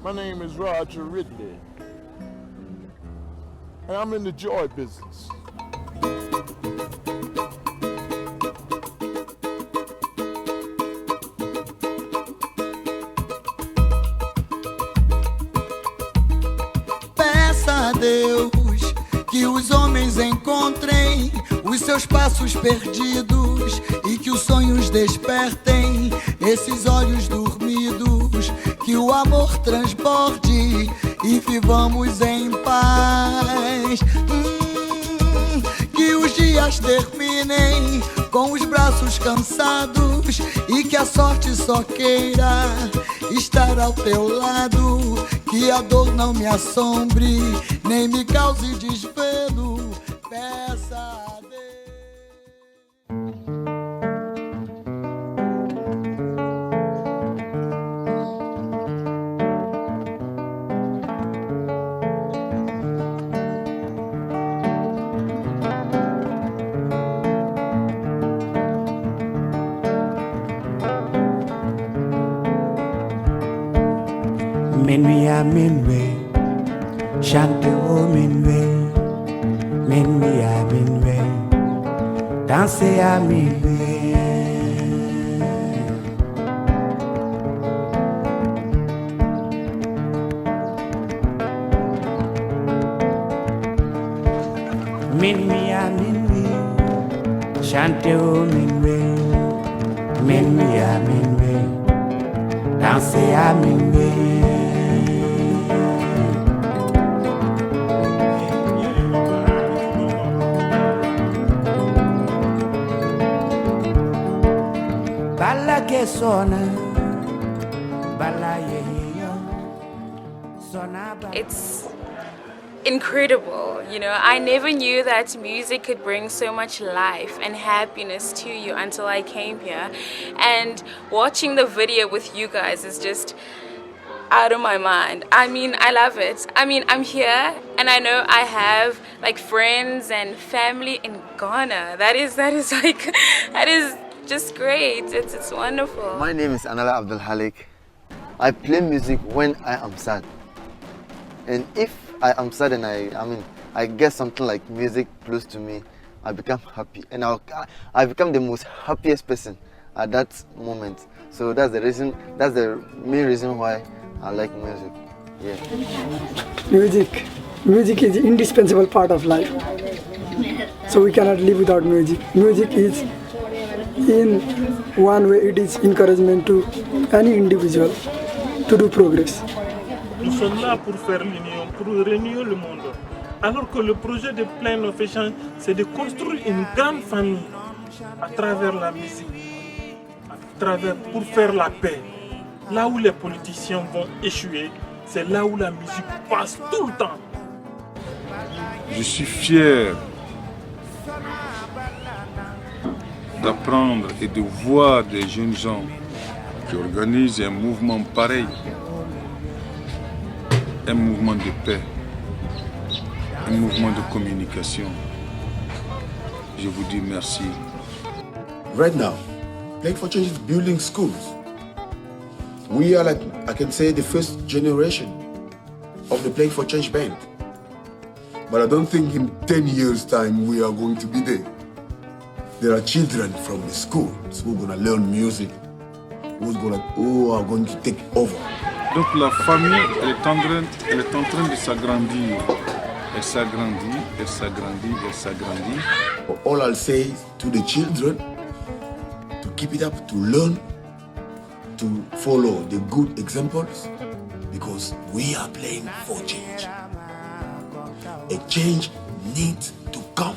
My name is Roger Ridley, and I'm in the joy business. Peça a Deus que os homens encontrem os seus passos perdidos e que os sonhos despertem esses olhos dormidos, que o amor transborde e vivamos em paz. Que os dias terminem com os braços cansados e que a sorte só queira estar ao teu lado, que a dor não me assombre nem me cause desvelo. Peça a Deus. Minuit à minuit, chante au minuit, minuit à minuit, danser à minuit. Minuit à minuit, chante au minuit, minuit à minuit, danser à minuit. It's incredible, you know. I never knew that music could bring so much life and happiness to you until I came here. And watching the video with you guys is just out of my mind. I mean, I love it. I mean, I'm here and I know I have like friends and family in Ghana. That is like, that is just great. It's wonderful. My name is Anala Abdul Halik. I play music when I am sad. And if I am sad and I get something like music close to me, I become happy. And I become the most happiest person at that moment. So that's the main reason why I like music. Yeah. Music is an indispensable part of life. So we cannot live without music. Music is, in one way, it is encouragement to any individual to do progress. Nous sommes là pour faire l'union, pour réunir le monde. Alors que le projet de Plein of Échange, c'est de construire une grande famille à travers la musique, pour faire la paix. Là où les politiciens vont échouer, c'est là où la musique passe tout le temps. Je suis fier d'apprendre et de voir des jeunes gens qui organisent un mouvement pareil, un mouvement de paix, un mouvement de communication. Je vous dis merci. Right now, Playing for Change is building schools. We are, like I can say, the first generation of the Playing for Change band. But I don't think in 10 years' time we are going to be there. There are children from the schools who are going to learn music, who are going to take over. Donc la famille, elle est en train de s'agrandir. Elle s'agrandit, elle s'agrandit, elle s'agrandit. All I'll say to the children, to keep it up, to learn, to follow the good examples, because we are playing for change. A change needs to come.